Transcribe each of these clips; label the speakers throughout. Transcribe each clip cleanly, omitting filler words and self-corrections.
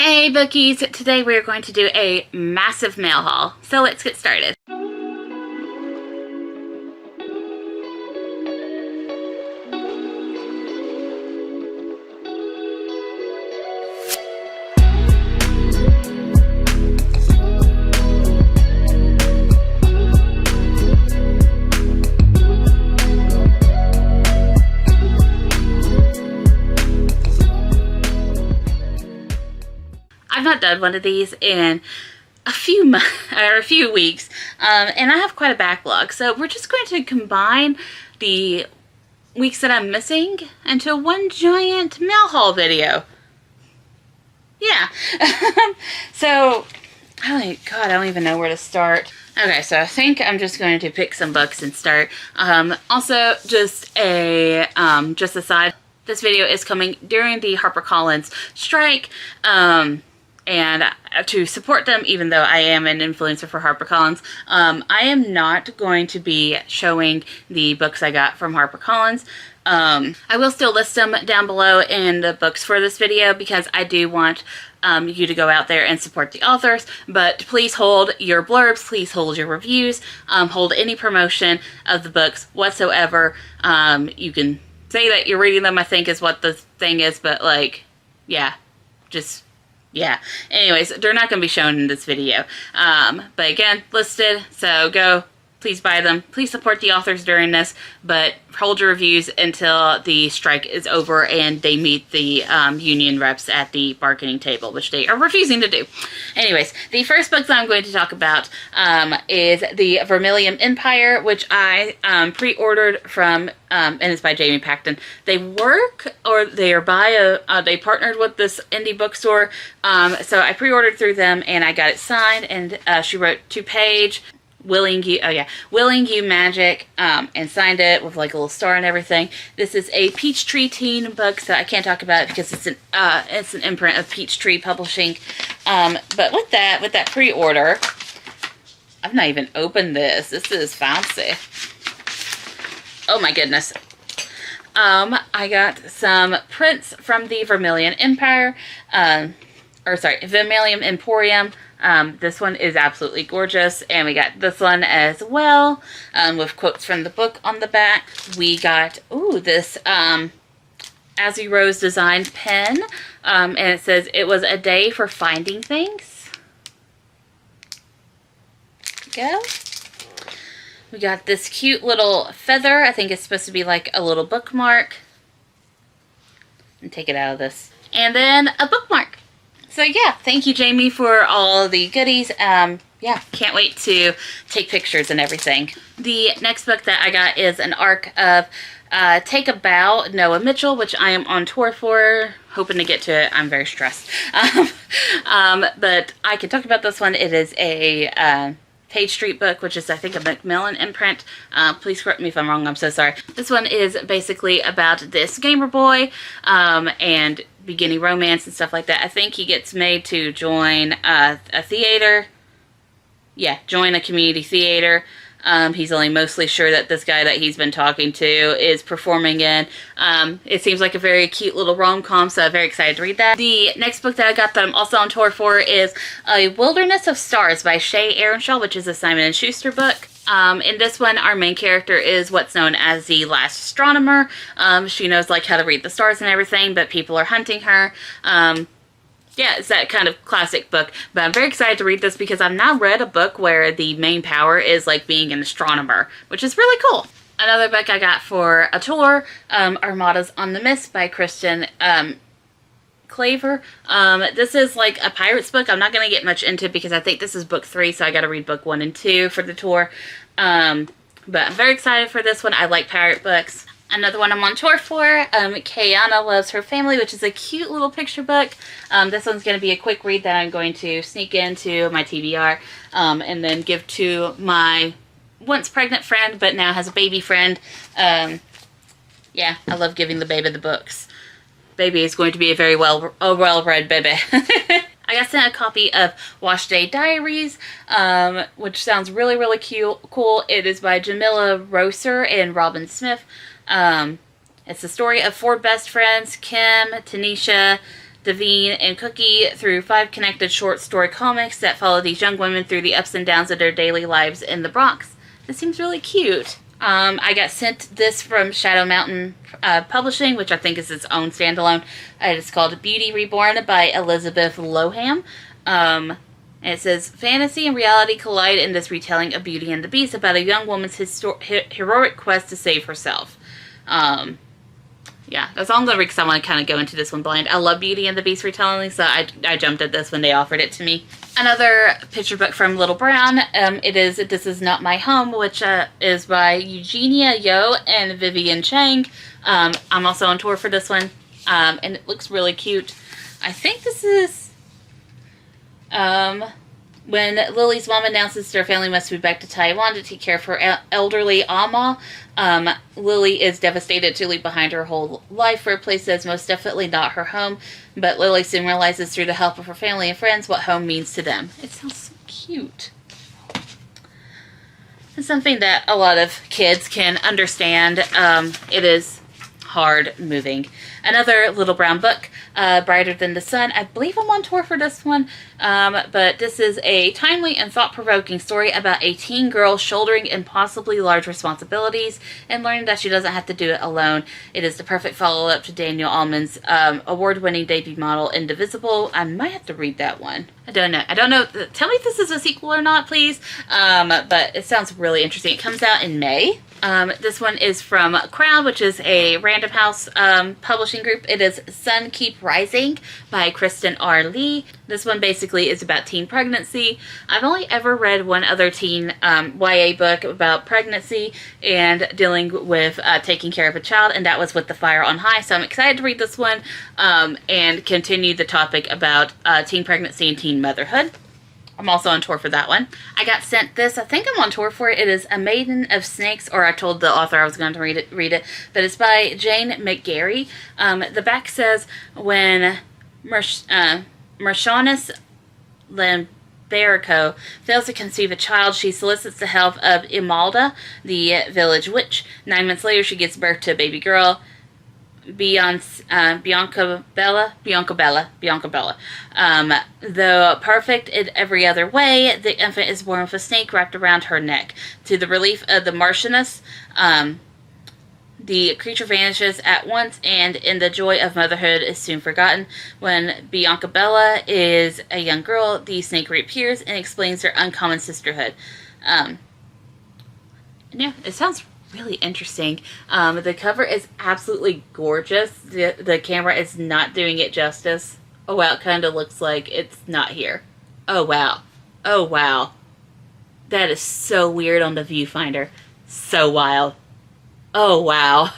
Speaker 1: Hey Bookies! Today we are going to do a massive mail haul, so let's get started. I've not done one of these in a few months or a few weeks, and I have quite a backlog. So we're just going to combine the weeks that I'm missing into one giant mail haul video. Yeah. So, I don't even know where to start. Okay, so I think I'm just going to pick some books and start. Also, just a aside, this video is coming during the HarperCollins strike. And to support them, even though I am an influencer for HarperCollins, I am not going to be showing the books I got from HarperCollins. I will still list them down below in the books for this video because I do want you to go out there and support the authors. But please hold your blurbs, please hold your reviews, hold any promotion of the books whatsoever. You can say that you're reading them, I think is what the thing is, but like, yeah, just... yeah. Anyways, they're not going to be shown in this video. But again, listed, so go. Please buy them. Please support the authors during this, but hold your reviews until the strike is over and they meet the union reps at the bargaining table, which they are refusing to do. Anyways, the first book that I'm going to talk about is the Vermilion Empire, which I pre-ordered from, and it's by Jamie Pacton. They work, or they are by they partnered with this indie bookstore, so I pre-ordered through them and I got it signed, and she wrote to Paige, willing you magic, and signed it with like a little star and everything. This is a Peachtree teen book, so I can't talk about it because it's an imprint of Peachtree Publishing. But with that pre-order, I've not even opened this. This is fancy. Oh my goodness. I got some prints from the Vermilion Empire, Vermilion Emporium. This one is absolutely gorgeous, and we got this one as well, with quotes from the book on the back. We got, this, As You Rose designed pen, and it says, "It was a day for finding things." There we go. We got this cute little feather. I think it's supposed to be like a little bookmark. And take it out of this. And then a bookmark. So yeah, thank you, Jamie, for all the goodies. Yeah, can't wait to take pictures and everything. The next book that I got is an arc of Take a Bow, Noah Mitchell, which I am on tour for, hoping to get to it. I'm very stressed. But I can talk about this one. It is a Page Street book, which is, I think, a Macmillan imprint. Please correct me if I'm wrong. I'm so sorry. This one is basically about this gamer boy, and beginning romance and stuff like that. I think he gets made to join a theater. Yeah, join a community theater. He's only mostly sure that this guy that he's been talking to is performing in. It seems like a very cute little rom-com, so I'm very excited to read that. The next book that I got that I'm also on tour for is A Wilderness of Stars by Shea Ernshaw, which is a Simon & Schuster book. In this one, our main character is what's known as the last astronomer. She knows like how to read the stars and everything, but people are hunting her. Yeah, it's that kind of classic book, but I'm very excited to read this because I've now read a book where the main power is like being an astronomer, which is really cool. Another book I got for a tour, Armadas on the Mist by Kristen, Klaver. This is like a pirates book. I'm not going to get much into it because I think this is book 3, so I got to read book 1 and 2 for the tour. But I'm very excited for this one. I like pirate books. Another one I'm on tour for, Keyana Loves Her Family, which is a cute little picture book. This one's going to be a quick read that I'm going to sneak into my TBR, and then give to my once pregnant friend, but now has a baby friend. Yeah, I love giving the baby the books. Baby is going to be a very well-read baby. I got sent a copy of Wash Day Diaries, which sounds really, really cool. It is by Jamila Roser and Robyn Smith. It's the story of 4 best friends, Kim, Tanisha, Vivienne, and Cookie through 5 connected short story comics that follow these young women through the ups and downs of their daily lives in the Bronx. This seems really cute. I got sent this from Shadow Mountain Publishing, which I think is its own standalone. It's called Beauty Reborn by Elizabeth Lowham. And it says, fantasy and reality collide in this retelling of Beauty and the Beast about a young woman's heroic quest to save herself. Yeah, that's all I'm going to read because I want to kind of go into this one blind. I love Beauty and the Beast retelling, so I jumped at this when they offered it to me. Another picture book from Little Brown. It is This Is Not My Home, which is by Eugenia Yo and Vivienne Chang. I'm also on tour for this one, and it looks really cute. I think this is when Lily's mom announces her family must move back to Taiwan to take care of her elderly Ama. Lily is devastated to leave behind her whole life for a place that is most definitely not her home, but Lily soon realizes through the help of her family and friends what home means to them. It sounds so cute. It's something that a lot of kids can understand. It is hard moving. Another Little Brown book, Brighter Than the Sun. I believe I'm on tour for this one, but this is a timely and thought-provoking story about a teen girl shouldering impossibly large responsibilities and learning that she doesn't have to do it alone. It is the perfect follow-up to Daniel Alman's award-winning debut model, Indivisible. I might have to read that one. I don't know. Tell me if this is a sequel or not, please. But it sounds really interesting. It comes out in May. This one is from Crown, which is a Random House publishing group. It is Sun Keep Rising by Kristen R. Lee. This one basically is about teen pregnancy. I've only ever read one other teen YA book about pregnancy and dealing with taking care of a child, and that was With the Fire on High. So I'm excited to read this one and continue the topic about teen pregnancy and teen motherhood. I'm also on tour for that one. I got sent this. I think I'm on tour for it. It is A Maiden of Snakes, or I told the author I was going to read it. But it's by Jane McGarry. The back says, when Mershaunis Lamberico fails to conceive a child, she solicits the help of Imelda, the village witch. 9 months later, she gives birth to a baby girl, Bianca Bella. Though perfect in every other way, the infant is born with a snake wrapped around her neck. To the relief of the Marchioness, the creature vanishes at once, and in the joy of motherhood is soon forgotten. When Bianca Bella is a young girl, the snake reappears and explains their uncommon sisterhood. Yeah, it sounds really interesting. The cover is absolutely gorgeous. The camera is not doing it justice. Oh wow, it kind of looks like it's not here. Oh wow. Oh wow. That is so weird on the viewfinder. So wild. Oh wow.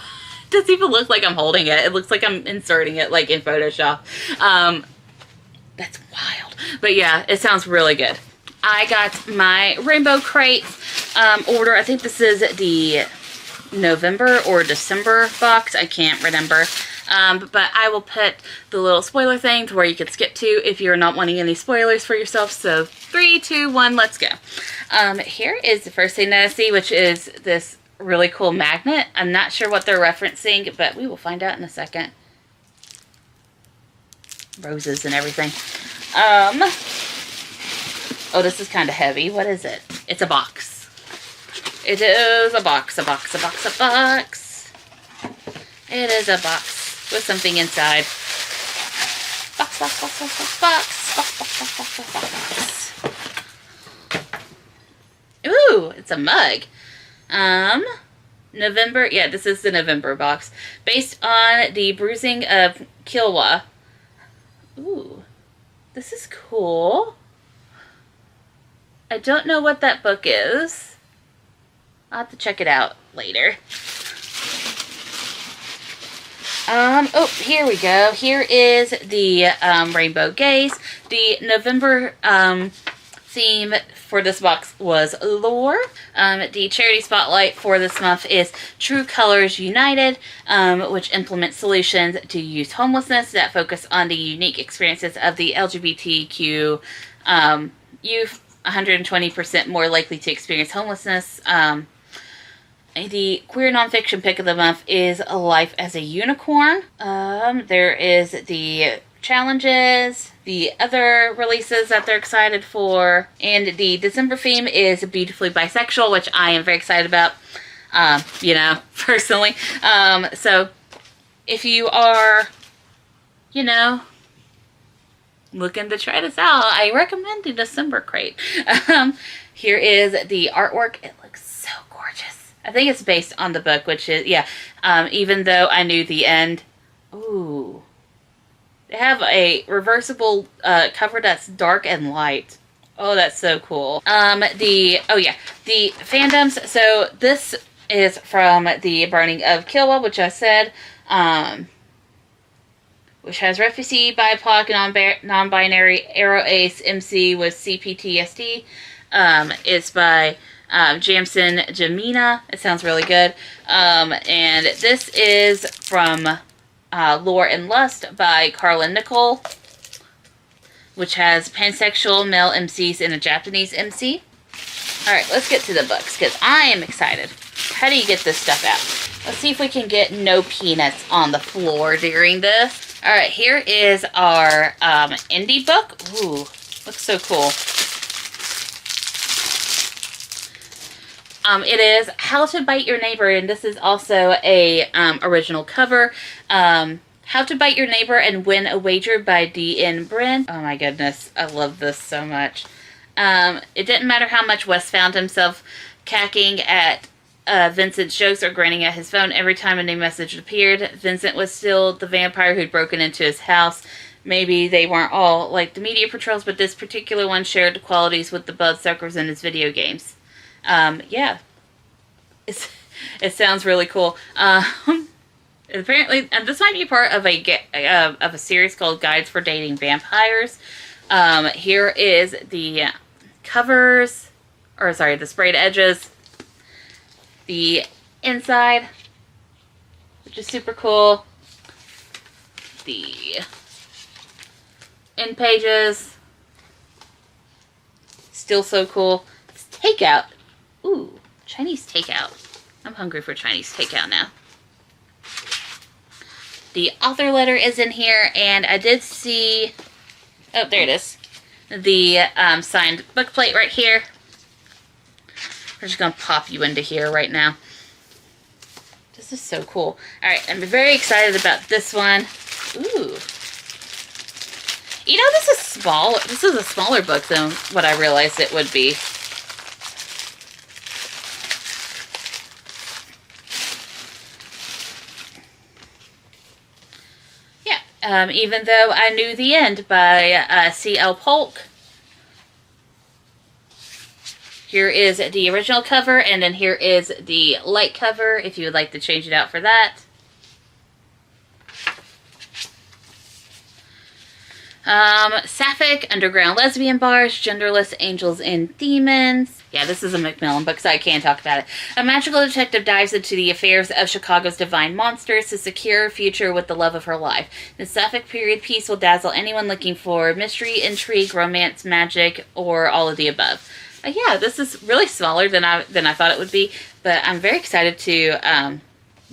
Speaker 1: It doesn't even look like I'm holding it. It looks like I'm inserting it like in Photoshop. That's wild. But yeah, it sounds really good. I got my Rainbow Crate order. I think this is the November or December box. I can't remember. But I will put the little spoiler thing to where you can skip to if you're not wanting any spoilers for yourself. So 3, 2, 1, let's go. Here is the first thing that I see, which is this really cool magnet. I'm not sure what they're referencing, but we will find out in a second. Roses and everything. Oh, this is kind of heavy. What is it? It's a box. It is a box. It is a box with something inside. Box. Ooh, it's a mug. November. Yeah, this is the November box. Based on the bruising of Kilwa. Ooh, this is cool. I don't know what that book is. I'll have to check it out later. Oh, here we go. Here is the Rainbow Gaze. The November theme for this box was lore. The charity spotlight for this month is True Colors United, which implements solutions to youth homelessness that focus on the unique experiences of the LGBTQ youth, 120% more likely to experience homelessness. The queer nonfiction pick of the month is A Life as a Unicorn. There is the challenges, the other releases that they're excited for, and the December theme is beautifully bisexual, which I am very excited about, you know, personally. So if you are, you know, looking to try this out, I recommend the December crate. Here is the artwork. It looks so gorgeous. I think it's based on the book, which is, yeah, even though I knew the end. Ooh. They have a reversible cover that's dark and light. Oh, that's so cool. The fandoms. So this is from the Burning of Kilwa, which I said, which has Refugee, BIPOC, non-binary, Arrow Ace, MC with CPTSD. It's by Jamson Jamila. It sounds really good. And this is from Lore and Lust by Carlin Nicole, which has pansexual male MCs and a Japanese MC. Alright, let's get to the books, because I am excited. How do you get this stuff out? Let's see if we can get no peanuts on the floor during this. Alright, here is our indie book. Ooh, looks so cool. It is How to Bite Your Neighbor, and this is also a original cover. How to Bite Your Neighbor and Win a Wager by D.N. Bryn. Oh my goodness, I love this so much. It didn't matter how much Wes found himself cacking at Vincent's jokes or grinning at his phone every time a new message appeared. Vincent was still the vampire who'd broken into his house. Maybe they weren't all like the media portrayals, but this particular one shared the qualities with the bloodsuckers in his video games. Yeah, it sounds really cool. Apparently, this might be part of a series called Guides for Dating Vampires. Here is the covers, or sorry, the sprayed edges, the inside, which is super cool, the end pages, still so cool. It's takeout. Ooh, Chinese takeout. I'm hungry for Chinese takeout now. The author letter is in here, and I did see, oh, there it is, the signed book plate right here. We're just going to pop you into here right now. This is so cool. Alright, I'm very excited about this one. Ooh. You know, this is small. This is a smaller book than what I realized it would be. Even Though I Knew the End by C.L. Polk. Here is the original cover, and then here is the light cover if you would like to change it out for that. Sapphic, Underground Lesbian Bars, Genderless Angels and Demons. Yeah, this is a Macmillan book, so I can't talk about it. A magical detective dives into the affairs of Chicago's divine monsters to secure a future with the love of her life. The Sapphic period piece will dazzle anyone looking for mystery, intrigue, romance, magic, or all of the above. Yeah, this is really smaller than I thought it would be, but I'm very excited to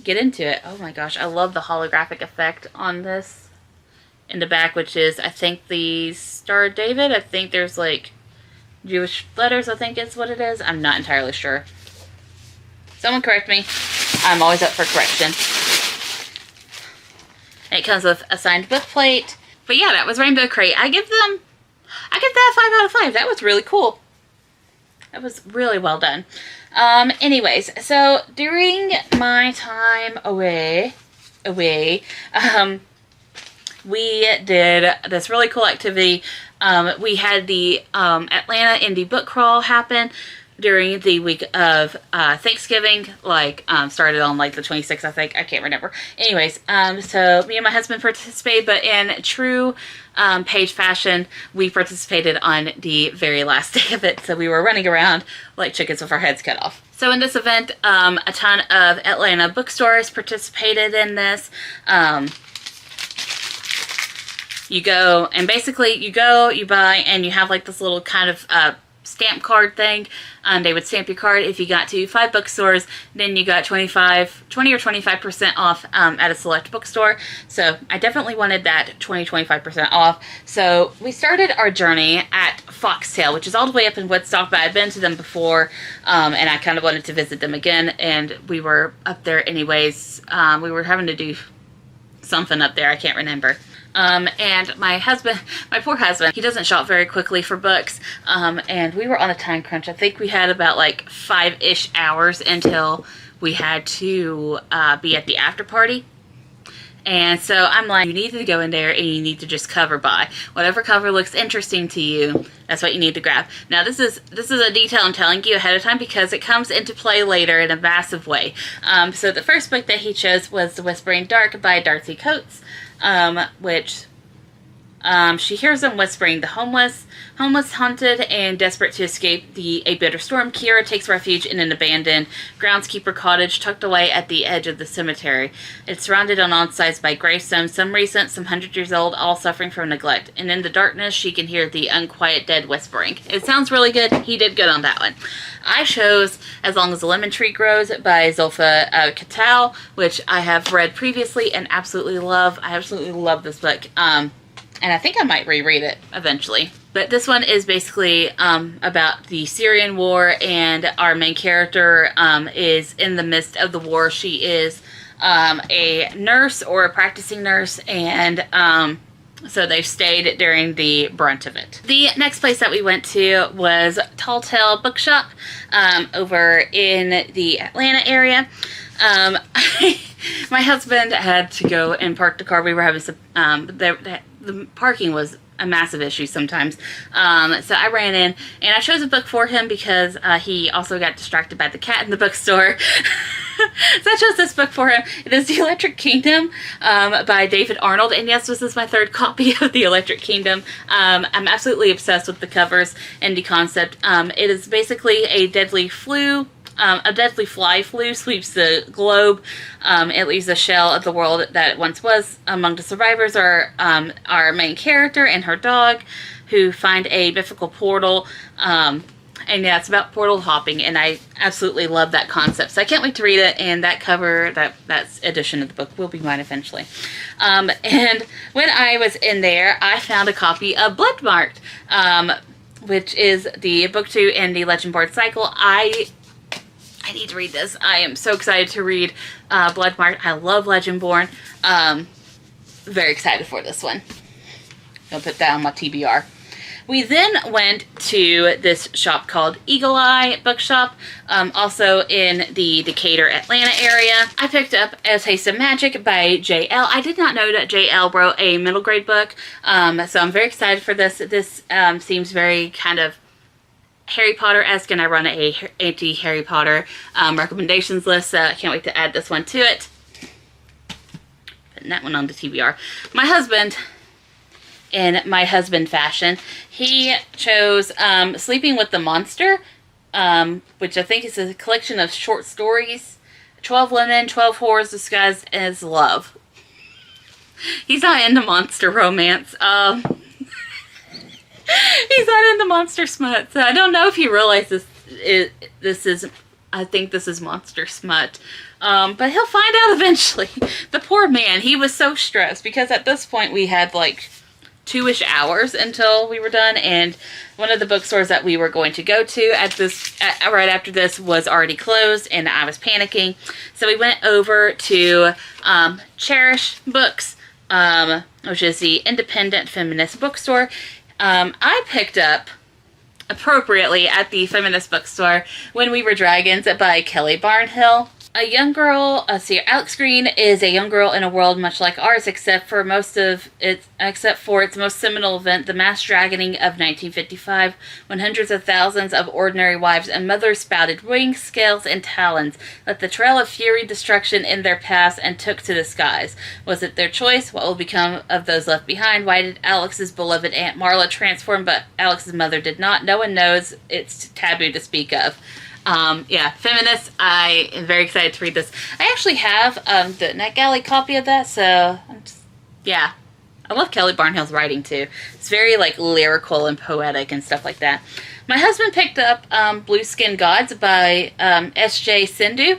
Speaker 1: get into it. Oh my gosh, I love the holographic effect on this in the back, which is, I think, the Star of David. I think there's like Jewish letters, I think is what it is. I'm not entirely sure. Someone correct me. I'm always up for correction. And it comes with a signed book plate. But yeah, that was Rainbow Crate. I give that a 5 out of 5. That was really cool. That was really well done. Anyways, so during my time away, we did this really cool activity. We had the Atlanta Indie Book Crawl happen during the week of Thanksgiving, started on like the 26th, I think. I can't remember. Anyways, so me and my husband participated, but in true Paige fashion, we participated on the very last day of it. So we were running around like chickens with our heads cut off. So in this event, a ton of Atlanta bookstores participated in this. You go, and basically you go, you buy, and you have like this little kind of stamp card thing. They would stamp your card. If you got to 5 bookstores, then you got 20 or 25% off at a select bookstore. So I definitely wanted that 25% off. So we started our journey at Foxtail, which is all the way up in Woodstock, but I'd been to them before, and I kind of wanted to visit them again, and we were up there anyways. We were having to do something up there, I can't remember. And my poor husband, he doesn't shop very quickly for books, and we were on a time crunch. I think we had about like 5-ish hours until we had to be at the after party. And so I'm like, you need to go in there and you need to just cover buy. Whatever cover looks interesting to you, that's what you need to grab. Now this is a detail I'm telling you ahead of time because it comes into play later in a massive way. So the first book that he chose was The Whispering Dark by Darcy Coates. Which she hears them whispering. The homeless, haunted, and desperate to escape a bitter storm, Kira takes refuge in an abandoned groundskeeper cottage tucked away at the edge of the cemetery. It's surrounded on all sides by gravestones, some recent, some 100 years old, all suffering from neglect. And in the darkness, she can hear the unquiet dead whispering. It sounds really good. He did good on that one. I chose As Long as the Lemon Tree Grows by Zulfa Katal, which I have read previously and absolutely love. I absolutely love this book. And I think I might reread it eventually. But this one is basically about the Syrian war, and our main character is in the midst of the war. She is a nurse or a practicing nurse, and so they've stayed during the brunt of it. The next place that we went to was Tall Tale Bookshop over in the Atlanta area. My husband had to go and park the car. We were having some, the parking was a massive issue sometimes. So I ran in and I chose a book for him because he also got distracted by the cat in the bookstore. So I chose this book for him. It is The Electric Kingdom by David Arnold. And yes, this is my 3rd copy of The Electric Kingdom. I'm absolutely obsessed with the covers and the concept. It is basically a deadly fly flu sweeps the globe. It leaves a shell of the world that it once was. Among the survivors are our main character and her dog, who find a mythical portal. And yeah, it's about portal hopping, and I absolutely love that concept. So I can't wait to read it, and that cover, that edition of the book will be mine eventually. And when I was in there, I found a copy of Bloodmarked, which is the book 2 in the Legend Board cycle. I need to read this. I am so excited to read Bloodmarked. I love Legendborn. Very excited for this one. I'll put that on my TBR. We then went to this shop called Eagle Eye Bookshop, also in the Decatur, Atlanta area. I picked up As Haste of Magic by J.L. I did not know that J.L. wrote a middle grade book, so I'm very excited for this. This seems very kind of Harry Potter-esque, and I run a anti-Harry Potter recommendations list, so I can't wait to add this one to it. Putting that one on the TBR. My husband, in my husband fashion, he chose Sleeping with the Monster, which I think is a collection of short stories. 12 women, 12 whores disguised as love. He's not into monster romance. He's not into monster smut, so I don't know if he realizes I think this is monster smut. But he'll find out eventually. The poor man, he was so stressed because at this point we had like 2-ish hours until we were done, and one of the bookstores that we were going to go to right after this was already closed, and I was panicking. So we went over to Cherish Books, which is the independent feminist bookstore. I picked up, appropriately, at the feminist bookstore, When We Were Dragons by Kelly Barnhill. A young girl, Alex Green is a young girl in a world much like ours, except for its most seminal event, the mass dragoning of 1955, when hundreds of thousands of ordinary wives and mothers spouted wings, scales, and talons, let the trail of fury, destruction in their paths, and took to the skies. Was it their choice? What will become of those left behind? Why did Alex's beloved Aunt Marla transform, but Alex's mother did not? No one knows. It's taboo to speak of. Yeah, feminist. I am very excited to read this. I actually have the NetGalley copy of that, so I love Kelly Barnhill's writing too. It's very like lyrical and poetic and stuff like that. My husband picked up Blue Skin Gods by S.J. Sindhu.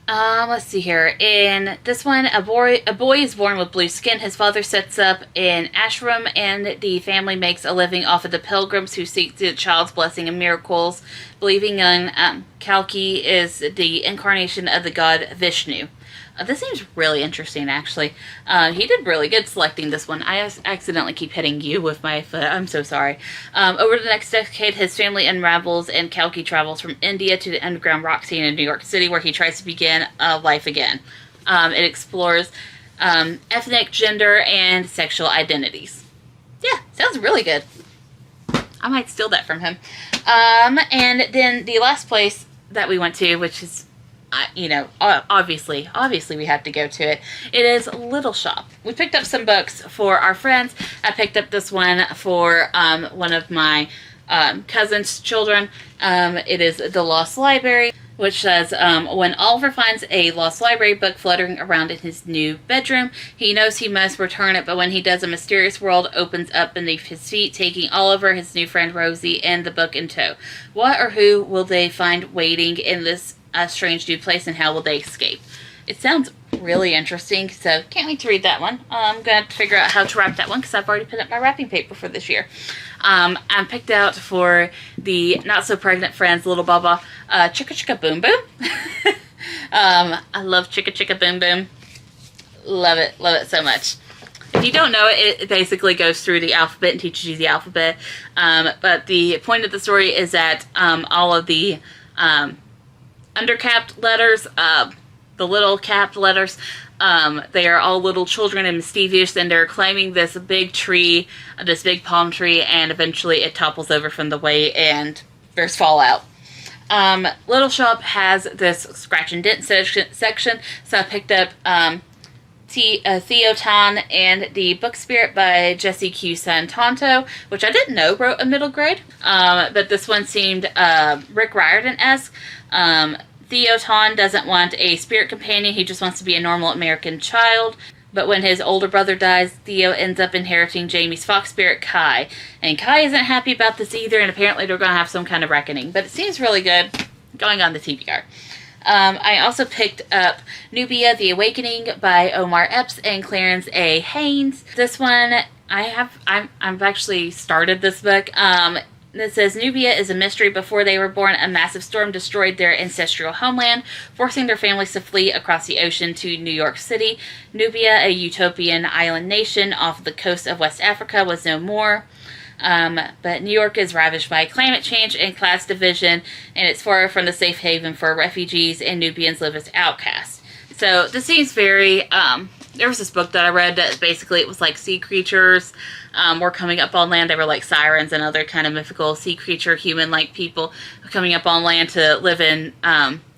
Speaker 1: Let's see here. In this one, a boy is born with blue skin. His father sets up an ashram, and the family makes a living off of the pilgrims who seek the child's blessing and miracles, believing in Kalki is the incarnation of the god Vishnu. This seems really interesting, actually. He did really good selecting this one. I accidentally keep hitting you with my foot. I'm so sorry. Over the next decade, his family unravels, and Kalki travels from India to the underground rock scene in New York City, where he tries to begin life again. It explores ethnic, gender, and sexual identities. Yeah, sounds really good. I might steal that from him. And then the last place that we went to, which is obviously we have to go to it. It is Little Shop. We picked up some books for our friends. I picked up this one for one of my cousin's children. It is The Lost Library, which says, when Oliver finds a lost library book fluttering around in his new bedroom, he knows he must return it, but when he does, a mysterious world opens up beneath his feet, taking Oliver, his new friend Rosie, and the book in tow. What or who will they find waiting in this strange new place, and how will they escape? It sounds really interesting, so can't wait to read that one. I'm going to figure out how to wrap that one, because I've already put up my wrapping paper for this year. I'm picked out for the not-so-pregnant friends, Little Baba, Chicka Chicka Boom Boom. I love Chicka Chicka Boom Boom. Love it so much. If you don't know it, it basically goes through the alphabet and teaches you the alphabet. But the point of the story is that all of the undercapped letters, the little capped letters, they are all little children and mischievous, and they're climbing this big tree, this big palm tree, and eventually it topples over from the way and there's fallout. Little Shop has this scratch and dent section, so I picked up Theoton and the Book Spirit by Jesse Q. Santanto, which I didn't know wrote a middle grade, but this one seemed Rick Riordan-esque. Theoton doesn't want a spirit companion, he just wants to be a normal American child. But when his older brother dies, Theo ends up inheriting Jamie's fox spirit, Kai. And Kai isn't happy about this either, and apparently they're going to have some kind of reckoning. But it seems really good, going on the TBR. I also picked up Nubia, The Awakening by Omar Epps and Clarence A. Haynes. This one, I've actually started this book. It says, Nubia is a mystery. Before they were born, a massive storm destroyed their ancestral homeland, forcing their families to flee across the ocean to New York City. Nubia, a utopian island nation off the coast of West Africa, was no more. But New York is ravaged by climate change and class division, and it's far from the safe haven for refugees, and Nubians live as outcasts. So this seems very, there was this book that I read that basically it was like sea creatures were coming up on land. They were like sirens and other kind of mythical sea creature, human-like people coming up on land to live in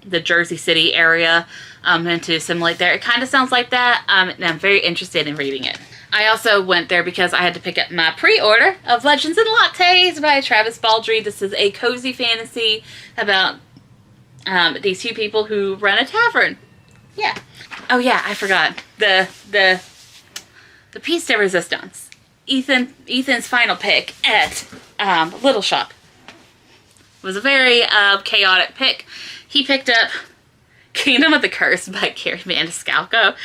Speaker 1: the Jersey City area and to assimilate there. It kind of sounds like that, and I'm very interested in reading it. I also went there because I had to pick up my pre-order of Legends and Lattes by Travis Baldree. This is a cozy fantasy about these two people who run a tavern. Yeah. Oh yeah, I forgot. The piece de resistance. Ethan's final pick at Little Shop was a very chaotic pick. He picked up Kingdom of the Curse by Carrie Maniscalco.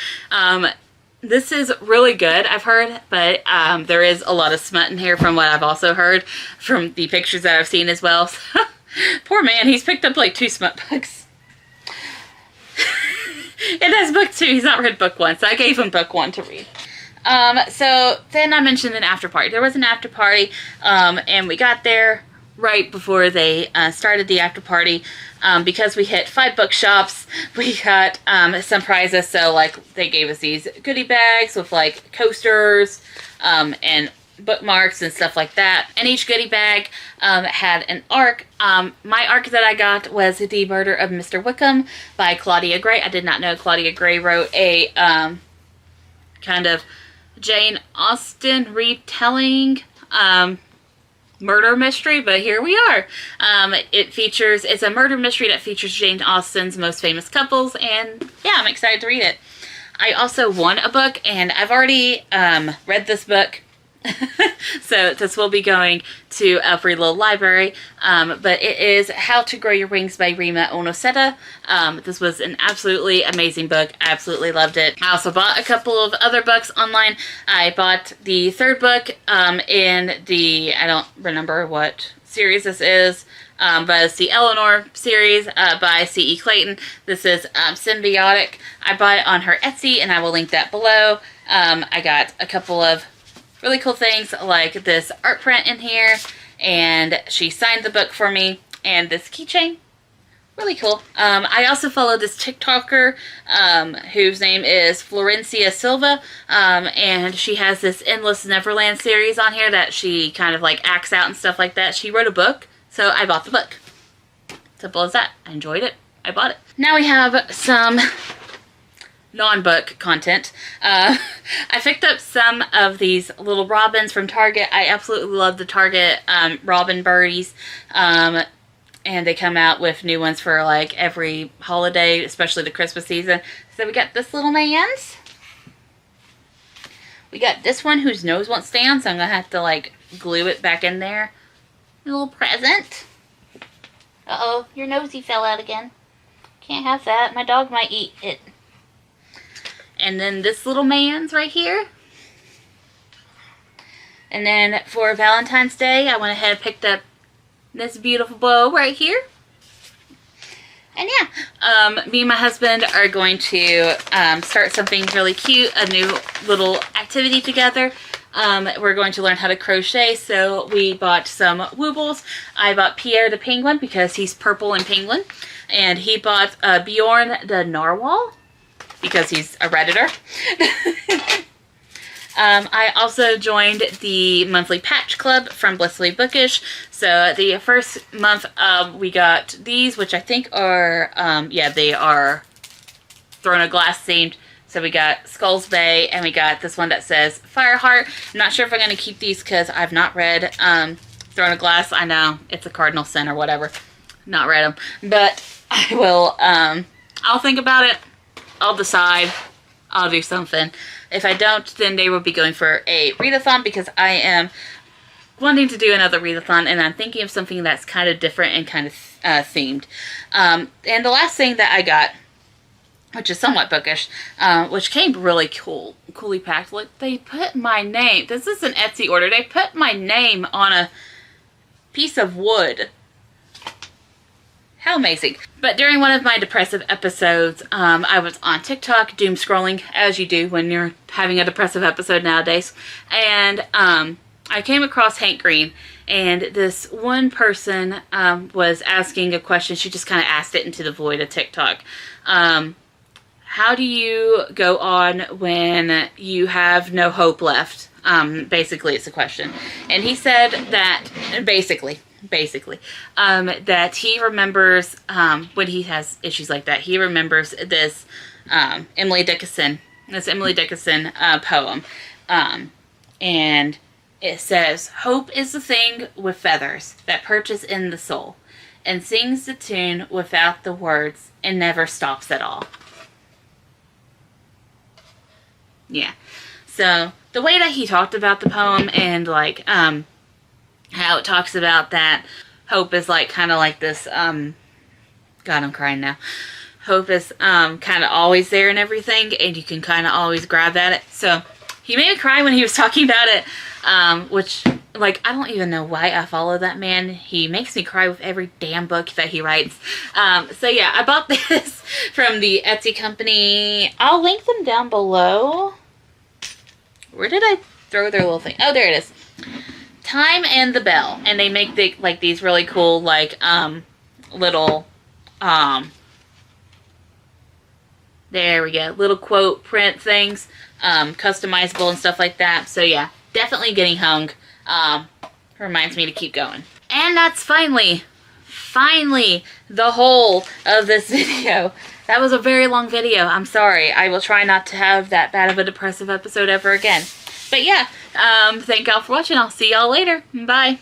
Speaker 1: This is really good, I've heard, but there is a lot of smut in here from what I've also heard from the pictures that I've seen as well. Poor man, he's picked up like 2 smut books. It has book 2, he's not read book 1, so I gave him book 1 to read. So then I mentioned an after party. There was an after party, and we got there right before they started the after party. Because we hit 5 bookshops, we got some prizes. So like they gave us these goodie bags with like coasters and bookmarks and stuff like that. And each goodie bag had an arc. My arc that I got was The Murder of Mr. Wickham by Claudia Gray. I did not know Claudia Gray wrote a kind of Jane Austen retelling murder mystery, but here we are. It's a murder mystery that features Jane Austen's most famous couples, and yeah, I'm excited to read it. I also won a book, and I've already read this book. So this will be going to a free little library, but it is How to Grow Your Wings by Rima Onoseta. This was an absolutely amazing book. I absolutely loved it. I also bought a couple of other books online. I bought the third book in the, I don't remember what series this is, but it's the Eleanor series by C.E. Clayton. This is Symbiotic. I bought it on her Etsy, and I will link that below. I got a couple of really cool things like this art print in here, and she signed the book for me, and this keychain. Really cool. I also follow this TikToker whose name is Florencia Silva, and she has this Endless Neverland series on here that she kind of like acts out and stuff like that. She wrote a book, so I bought the book. Simple as that. I enjoyed it. I bought it. Now we have some non-book content. I picked up some of these little robins from Target. I absolutely love the Target robin birdies. And they come out with new ones for like every holiday, especially the Christmas season. So we got this little man's. We got this one whose nose won't stand, so I'm going to have to like glue it back in there. A little present. Uh-oh, your nosy fell out again. Can't have that. My dog might eat it. And then this little man's right here. And then for Valentine's Day, I went ahead and picked up this beautiful bow right here. And yeah, me and my husband are going to start something really cute, a new little activity together. We're going to learn how to crochet, so we bought some woobles. I bought Pierre the penguin because he's purple and penguin. And he bought Bjorn the narwhal because he's a Redditor. I also joined the monthly patch club from Blissfully Bookish. So the first month we got these, which I think are, yeah, they are Throne of Glass themed. So we got Skulls Bay, and we got this one that says Fireheart. I'm not sure if I'm going to keep these because I've not read Throne of Glass. I know it's a cardinal sin or whatever. Not read them. But I will, I'll think about it. I'll decide. I'll do something. If I don't, then they will be going for a readathon because I am wanting to do another readathon, and I'm thinking of something that's kind of different and kind of themed. And the last thing that I got, which is somewhat bookish, which came really coolly packed. Look, they put my name. This is an Etsy order. They put my name on a piece of wood. How amazing. But during one of my depressive episodes, I was on TikTok doom scrolling, as you do when you're having a depressive episode nowadays. And I came across Hank Green, and this one person was asking a question. She just kind of asked it into the void of TikTok. How do you go on when you have no hope left? Basically, it's a question. And he said that, basically, that he remembers, when he has issues like that, he remembers this Emily Dickinson poem. And it says, "Hope is the thing with feathers that perches in the soul and sings the tune without the words and never stops at all." Yeah. So the way that he talked about the poem and like how it talks about that hope is like kind of like this God, I'm crying now. Hope is kind of always there and everything, and you can kind of always grab at it. So he made me cry when he was talking about it, which, like, I don't even know why I follow that man. He makes me cry with every damn book that he writes. So yeah, I bought this from the Etsy company. I'll link them down below. Where did I throw their little thing? Oh, there it is. Time and the Bell. And they make the, like, these really cool, like, little, there we go, little quote print things, customizable and stuff like that. So yeah, definitely getting hung. Reminds me to keep going. And that's finally the whole of this video. That was a very long video. I'm sorry. I will try not to have that bad of a depressive episode ever again. But yeah, thank y'all for watching. I'll see y'all later. Bye.